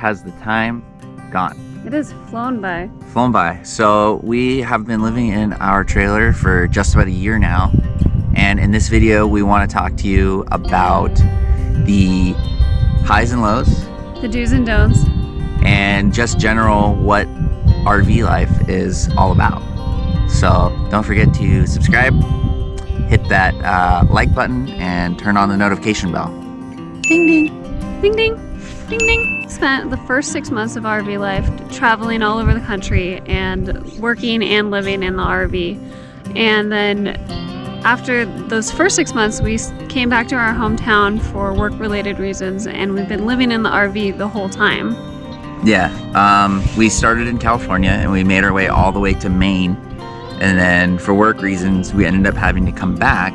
has the time gone? It has flown by. Flown by. So we have been living in our trailer for just about a year now. And in this video, we want to talk to you about the highs and lows. The do's and don'ts. And just general what RV life is all about. So don't forget to subscribe, hit that like button, and turn on the notification bell. Ding ding, ding ding, ding ding. Spent the first 6 months of RV life traveling all over the country and working and living in the RV. And then after those first 6 months, we came back to our hometown for work-related reasons, and we've been living in the RV the whole time. Yeah, we started in California and we made our way all the way to Maine. And then for work reasons, we ended up having to come back,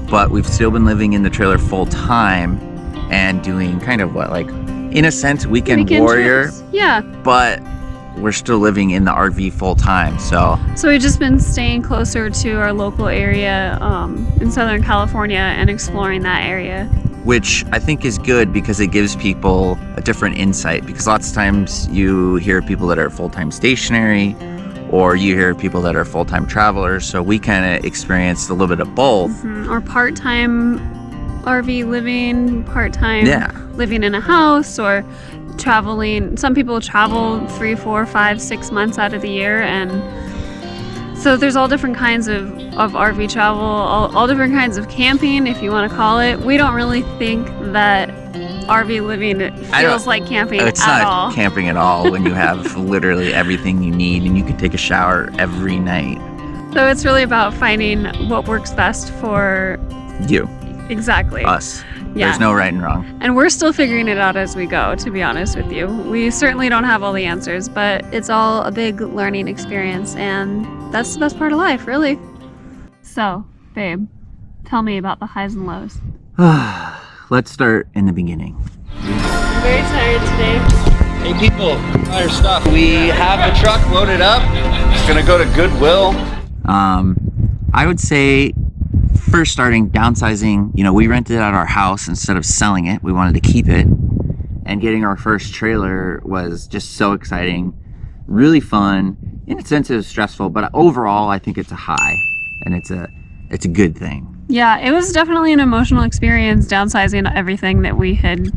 but we've still been living in the trailer full time and doing kind of what, like, in a sense, weekend warrior. Trips. Yeah. But we're still living in the RV full time, so we've just been staying closer to our local area in Southern California and exploring that area. Which I think is good because it gives people a different insight, because lots of times you hear people that are full-time stationary, or you hear people that are full-time travelers, so we kind of experienced a little bit of both. Or part-time RV living, part-time living in a house, or traveling. Some people travel 3, 4, 5, 6 months out of the year, and so there's all different kinds of RV travel, all different kinds of camping, if you want to call it. We don't really think that RV living feels like camping at all. It's not camping at all when you have literally everything you need and you can take a shower every night. So it's really about finding what works best for you. Exactly. Us. Yeah. There's no right and wrong. And we're still figuring it out as we go, to be honest with you. We certainly don't have all the answers, but it's all a big learning experience, and that's the best part of life, really. So, babe, tell me about the highs and lows. Let's start in the beginning. I'm very tired today. Hey people, our stuff. We have the truck loaded up. It's gonna go to Goodwill. I would say first starting downsizing, we rented out our house instead of selling it. We wanted to keep it. And getting our first trailer was just so exciting. Really fun. In a sense it was stressful, but overall I think it's a high and it's a good thing. Yeah, it was definitely an emotional experience downsizing everything that we had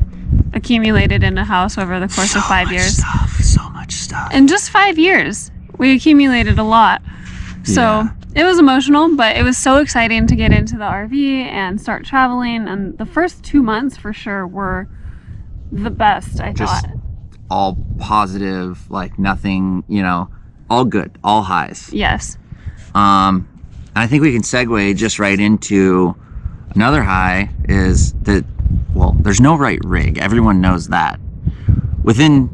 accumulated in a house over the course of 5 years. So much stuff. In just 5 years, we accumulated a lot. So it was emotional, but it was so exciting to get into the RV and start traveling. And the first 2 months for sure were the best, I thought. All positive, like nothing, all good, all highs. Yes. I think we can segue just right into another high is that, well, there's no right rig. Everyone knows that. Within,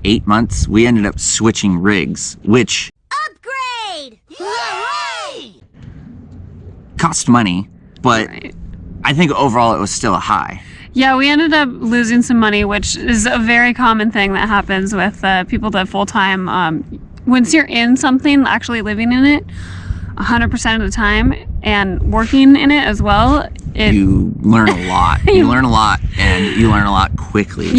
8 months, we ended up switching rigs, which upgrade! Yay! cost money, but Right. I think overall it was still a high. Yeah, we ended up losing some money, which is a very common thing that happens with people that full-time. Once you're in something, actually living in it 100% of the time and working in it as well, You learn a lot. You learn a lot, and you learn a lot quickly.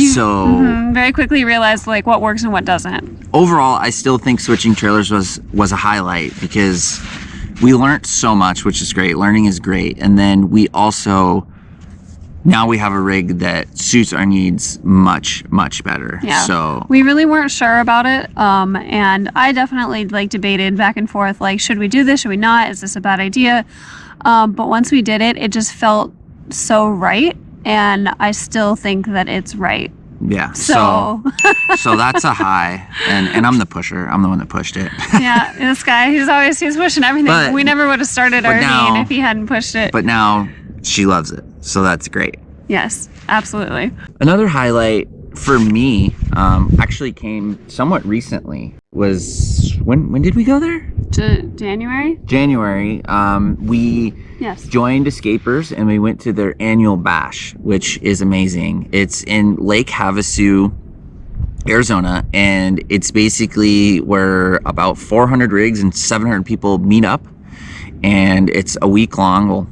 Very quickly realize what works and what doesn't. Overall, I still think switching trailers was a highlight because we learned so much, which is great. Learning is great. And then we also, now we have a rig that suits our needs much, much better. Yeah. So we really weren't sure about it. And I definitely debated back and forth, should we do this? Should we not? Is this a bad idea? But once we did it, it just felt so right. And I still think that it's right. yeah. So So that's a high. And I'm the pusher. I'm the one that pushed it. yeah, this guy, he's pushing everything. But- we never would have started but RVing now- if he hadn't pushed it. But now she loves it. So that's great. Yes, absolutely. Another highlight for me actually came somewhat recently. Was when did we go there? To January? January. We Yes. joined Escapers and we went to their annual bash, which is amazing. It's in Lake Havasu, Arizona, and it's basically where about 400 rigs and 700 people meet up, and it's a week long,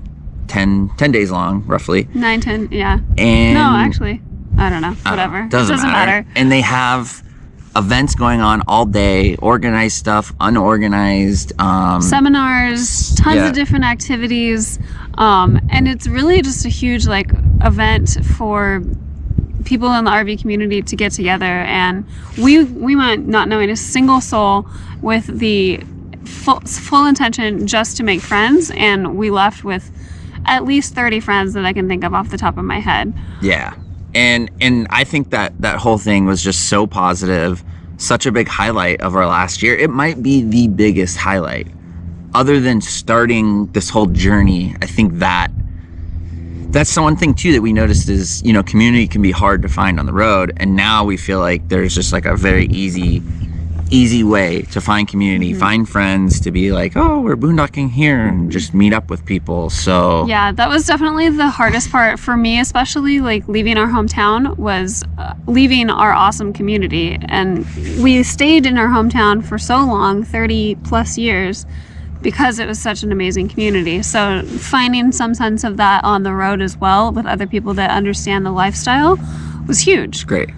10 days long roughly. 9, 10, yeah. And No, actually. I don't know. Whatever. It doesn't matter. And they have events going on all day, organized stuff, unorganized. Seminars, tons of different activities. And it's really just a huge like event for people in the RV community to get together. And we went not knowing a single soul with the full intention just to make friends. And we left with at least 30 friends that I can think of off the top of my head. Yeah. And I think that whole thing was just so positive, such a big highlight of our last year. It might be the biggest highlight. Other than starting this whole journey, I think that's the one thing too that we noticed is, you know, community can be hard to find on the road. And now we feel like there's just like a very easy way to find community, find friends, to be like, oh, we're boondocking here, and just meet up with people. So yeah, that was definitely the hardest part for me, especially like leaving our hometown, was leaving our awesome community. And we stayed in our hometown for so long, 30 plus years, because it was such an amazing community. So finding some sense of that on the road as well with other people that understand the lifestyle was huge. Great.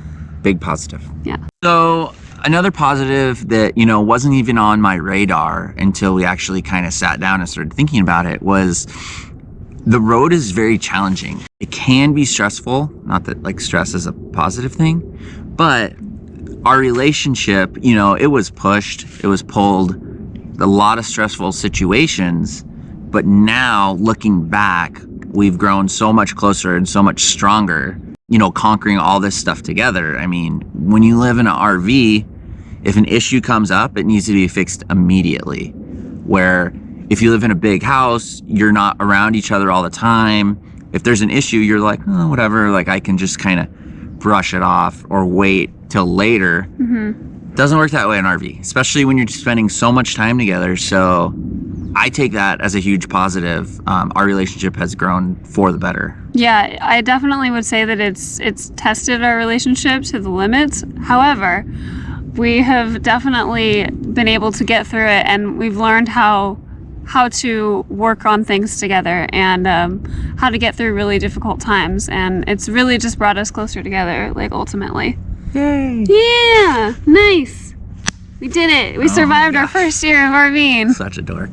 Big positive. Yeah. So another positive that, you know, wasn't even on my radar until we actually kind of sat down and started thinking about it was the road is very challenging. It can be stressful, not that like stress is a positive thing, but our relationship, you know, it was pushed, it was pulled, a lot of stressful situations, but now looking back, we've grown so much closer and so much stronger, you know, conquering all this stuff together. I mean, when you live in an RV, if an issue comes up, it needs to be fixed immediately. Where if you live in a big house, you're not around each other all the time. If there's an issue, you're like, oh, whatever, like I can just kind of brush it off or wait till later. Doesn't work that way in RV, especially when you're spending so much time together. So I take that as a huge positive. Our relationship has grown for the better. Yeah, I definitely would say that it's tested our relationship to the limits. However, we have definitely been able to get through it, and we've learned how to work on things together, and how to get through really difficult times. And it's really just brought us closer together, like ultimately. Yay! Yeah, nice. We did it. We survived our first year of RVing. Such a dork.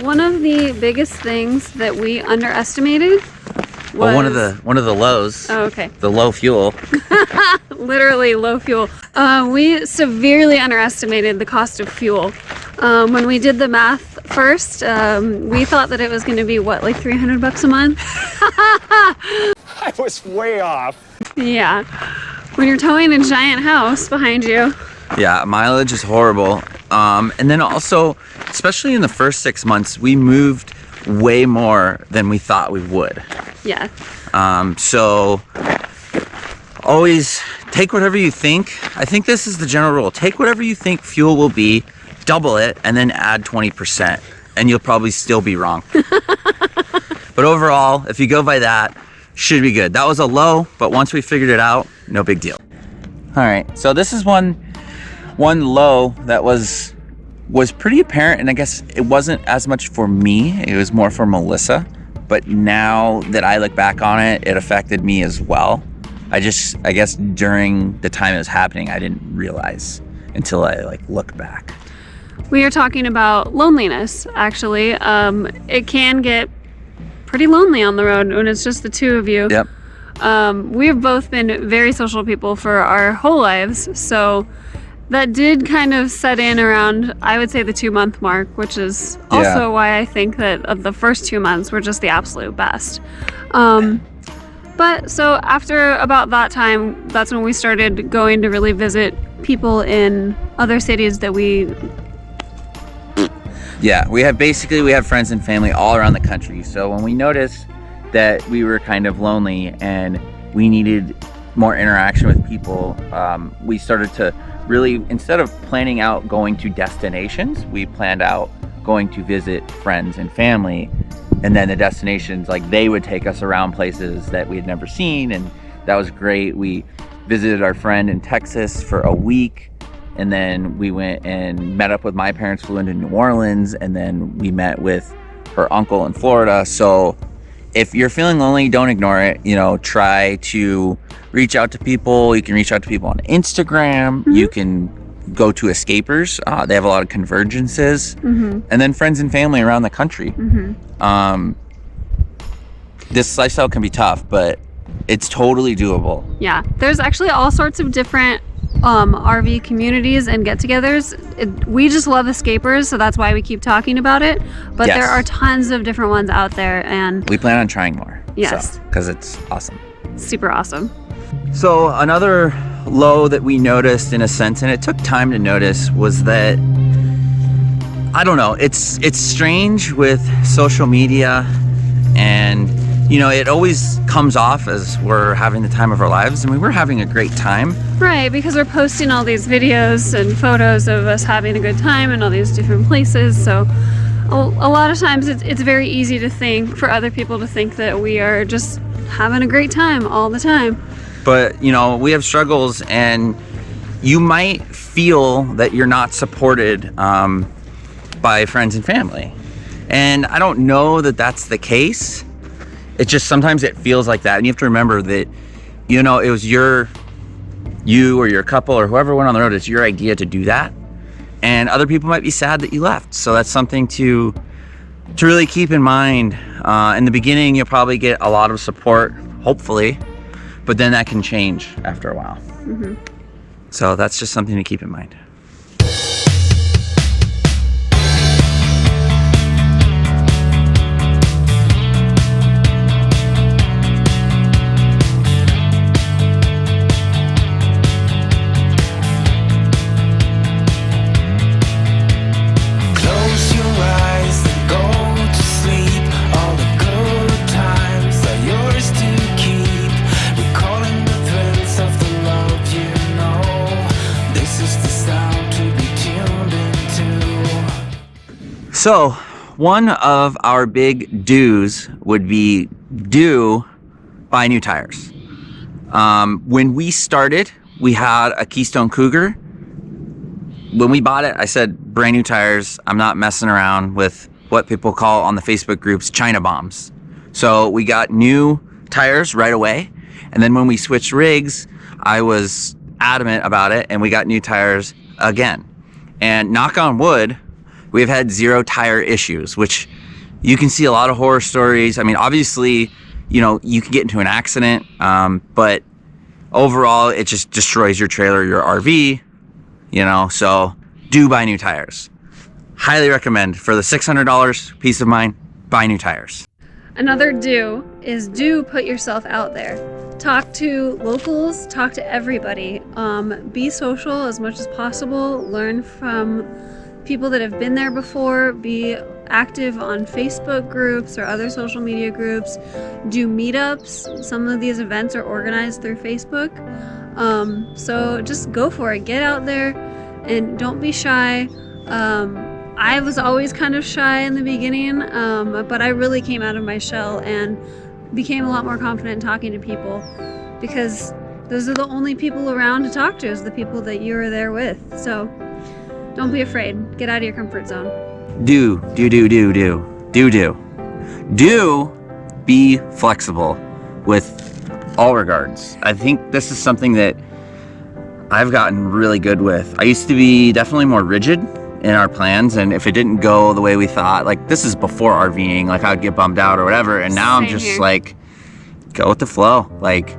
One of the biggest things that we underestimated was... Well, one of the lows. Oh, okay. The low fuel. Literally low fuel. We severely underestimated the cost of fuel. When we did the math first, we thought that it was going to be, what, like $300 a month? I was way off. Yeah. When you're towing a giant house behind you. Yeah, mileage is horrible. And then also, especially in the first 6 months, we moved way more than we thought we would. Yeah. So always take whatever you think. I think this is the general rule. Take whatever you think fuel will be, double it, and then add 20%. And you'll probably still be wrong. But overall, if you go by that, should be good. That was a low, but once we figured it out, no big deal. All right, so this is one low that was pretty apparent, and I guess it wasn't as much for me, it was more for Melissa. But now that I look back on it, it affected me as well. I guess during the time it was happening, I didn't realize until I look back. We are talking about loneliness, actually. It can get pretty lonely on the road when it's just the two of you. Yep. We've both been very social people for our whole lives, so that did kind of set in around, I would say, the 2-month mark, which is also why I think that of the first 2 months were just the absolute best. But But so after about that time, that's when we started going to really visit people in other cities that we... Yeah, we have friends and family all around the country. So when we noticed that we were kind of lonely and we needed more interaction with people, we started to really, instead of planning out going to destinations, we planned out going to visit friends and family. And then the destinations, like, they would take us around places that we had never seen, and that was great. We visited our friend in Texas for a week, and then we went and met up with my parents, flew into New Orleans, and then we met with her uncle in Florida. So if you're feeling lonely, don't ignore it. You know, try to reach out to people. You can reach out to people on Instagram. You can go to escapers. They have a lot of convergences. And then friends and family around the country. This lifestyle can be tough, but it's totally doable. Yeah, there's actually all sorts of different RV communities and get-togethers. We just love escapers, so that's why we keep talking about it. But there are tons of different ones out there, and we plan on trying more. Yes, because it's awesome. Super awesome. So another low that we noticed, in a sense, and it took time to notice, was that, I don't know, it's strange with social media, and you know, it always comes off as we're having the time of our lives. I mean, we're having a great time. Right, because we're posting all these videos and photos of us having a good time in all these different places. So a lot of times it's very easy to think, for other people to think that we are just having a great time all the time. But, you know, we have struggles, and you might feel that you're not supported by friends and family. And I don't know that that's the case. It's just sometimes it feels like that. And you have to remember that, you know, it was you or your couple or whoever went on the road, it's your idea to do that. And other people might be sad that you left. So that's something to really keep in mind. In the beginning, you'll probably get a lot of support, hopefully, but then that can change after a while. So that's just something to keep in mind. So one of our big do's would be buy new tires. When we started, we had a Keystone Cougar. When we bought it, I said, brand new tires. I'm not messing around with what people call on the Facebook groups China bombs. So we got new tires right away. And then when we switched rigs, I was adamant about it, and we got new tires again. And knock on wood, we've had 0 tire issues, which you can see a lot of horror stories. I mean, obviously, you know, you can get into an accident, but overall, it just destroys your trailer, your RV, you know, so do buy new tires. Highly recommend. For the $600 peace of mind, buy new tires. Another do is put yourself out there. Talk to locals, talk to everybody. Be social as much as possible. Learn from people that have been there before. Be active on Facebook groups or other social media groups. Do meetups. Some of these events are organized through Facebook. So just go for it. Get out there and don't be shy. I was always kind of shy in the beginning, but I really came out of my shell and became a lot more confident in talking to people, because those are the only people around to talk to, is the people that you are there with. So don't be afraid. Get out of your comfort zone. Do be flexible with all regards. I think this is something that I've gotten really good with. I used to be definitely more rigid in our plans, and if it didn't go the way we thought, like, this is before RVing, like, I'd get bummed out or whatever, and now I'm just like, go with the flow. Like,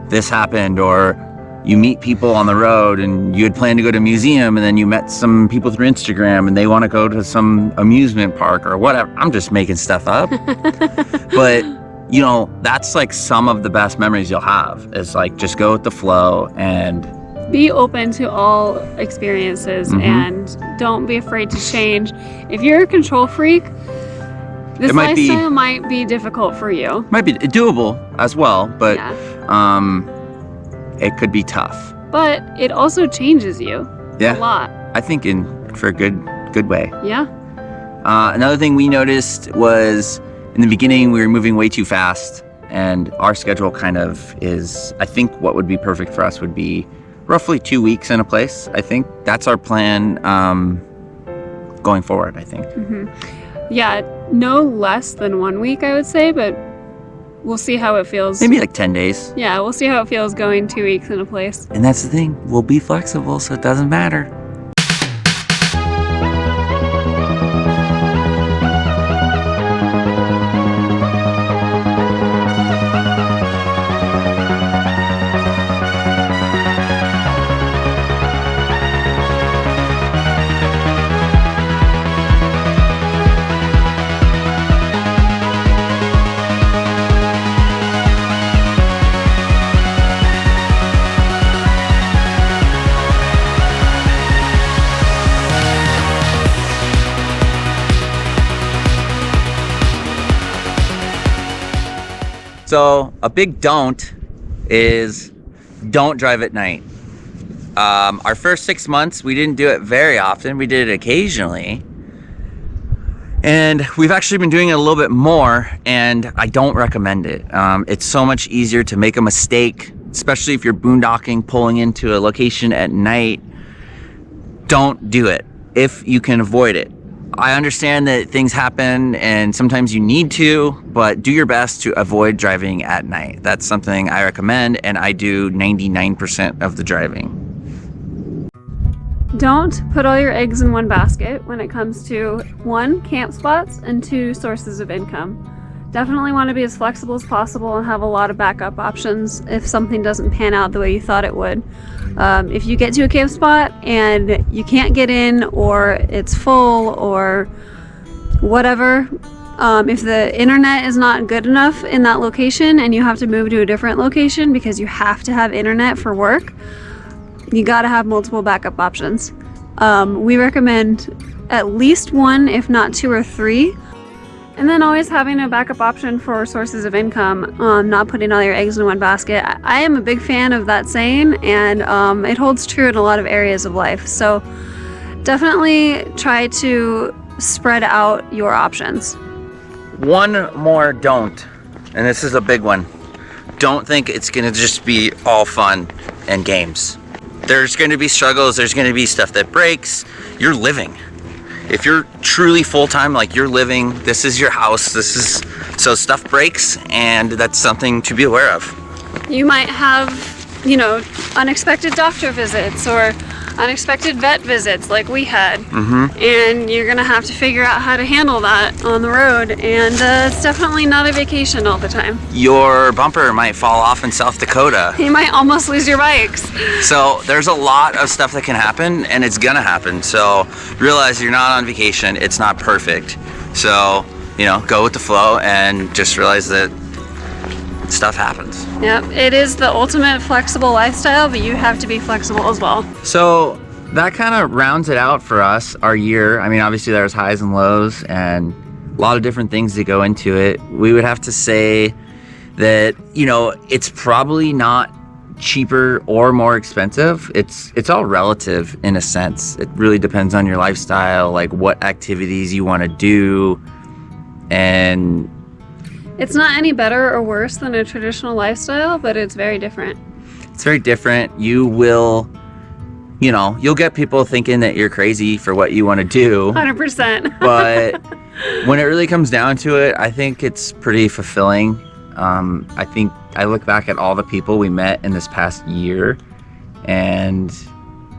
this happened, or you meet people on the road and you had planned to go to a museum, and then you met some people through Instagram and they want to go to some amusement park or whatever. I'm just making stuff up. But you know, that's like some of the best memories you'll have, is like just go with the flow and be open to all experiences and don't be afraid to change. If you're a control freak, this lifestyle might be difficult for you. Might be doable as well, but it could be tough. But it also changes you a lot. I think for a good way. Yeah. Another thing we noticed was in the beginning we were moving way too fast, and our schedule kind of is, I think what would be perfect for us would be roughly 2 weeks in a place. I think that's our plan going forward, I think. Yeah, no less than 1 week, I would say, but we'll see how it feels. Maybe like 10 days. Yeah, we'll see how it feels going 2 weeks in a place. And that's the thing, we'll be flexible, so it doesn't matter. So a big don't is don't drive at night. Our first 6 months, we didn't do it very often. We did it occasionally. And we've actually been doing it a little bit more, and I don't recommend it. It's so much easier to make a mistake, especially if you're boondocking, pulling into a location at night. Don't do it if you can avoid it. I understand that things happen and sometimes you need to, but do your best to avoid driving at night. That's something I recommend, and I do 99% of the driving. Don't put all your eggs in one basket when it comes to 1, camp spots, and 2, sources of income. Definitely want to be as flexible as possible and have a lot of backup options if something doesn't pan out the way you thought it would. If you get to a camp spot and you can't get in, or it's full, or whatever, if the internet is not good enough in that location and you have to move to a different location because you have to have internet for work, you got to have multiple backup options. We recommend at least 1, if not 2 or 3. And then always having a backup option for sources of income, not putting all your eggs in one basket. I am a big fan of that saying, and it holds true in a lot of areas of life. So definitely try to spread out your options. One more don't, and this is a big one. Don't think it's gonna just be all fun and games. There's gonna be struggles, there's gonna be stuff that breaks. You're living. If you're truly full-time, like you're living, this is your house, so stuff breaks, and that's something to be aware of. You might have, unexpected doctor visits or unexpected vet visits like we had. And you're gonna have to figure out how to handle that on the road, and it's definitely not a vacation all the time. Your bumper might fall off in South Dakota. You might almost lose your bikes. So there's a lot of stuff that can happen, and it's gonna happen. So realize you're not on vacation, it's not perfect. So, go with the flow and just realize that stuff happens. Yep, it is the ultimate flexible lifestyle, but you have to be flexible as well. So that kind of rounds it out for us, our year. I mean, obviously there's highs and lows and a lot of different things that go into it. We would have to say that, it's probably not cheaper or more expensive. It's all relative in a sense. It really depends on your lifestyle, like what activities you want to do, and it's not any better or worse than a traditional lifestyle, but it's very different. It's very different. You will, you'll get people thinking that you're crazy for what you want to do. 100%. But when it really comes down to it, I think it's pretty fulfilling. I think I look back at all the people we met in this past year, and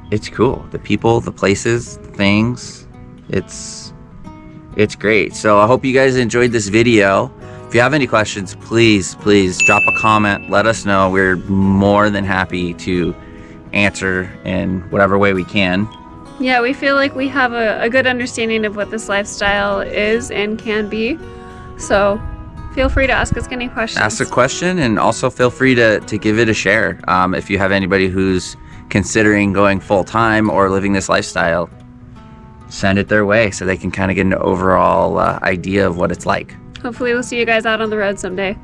it's cool. The people, the places, the things, it's great. So I hope you guys enjoyed this video. If you have any questions, please drop a comment. Let us know. We're more than happy to answer in whatever way we can. Yeah, we feel like we have a good understanding of what this lifestyle is and can be. So Feel free to ask us any questions. Ask a question, and also feel free to give it a share. If you have anybody who's considering going full-time or living this lifestyle, send it their way so they can kind of get an overall idea of what it's like. Hopefully we'll see you guys out on the road someday.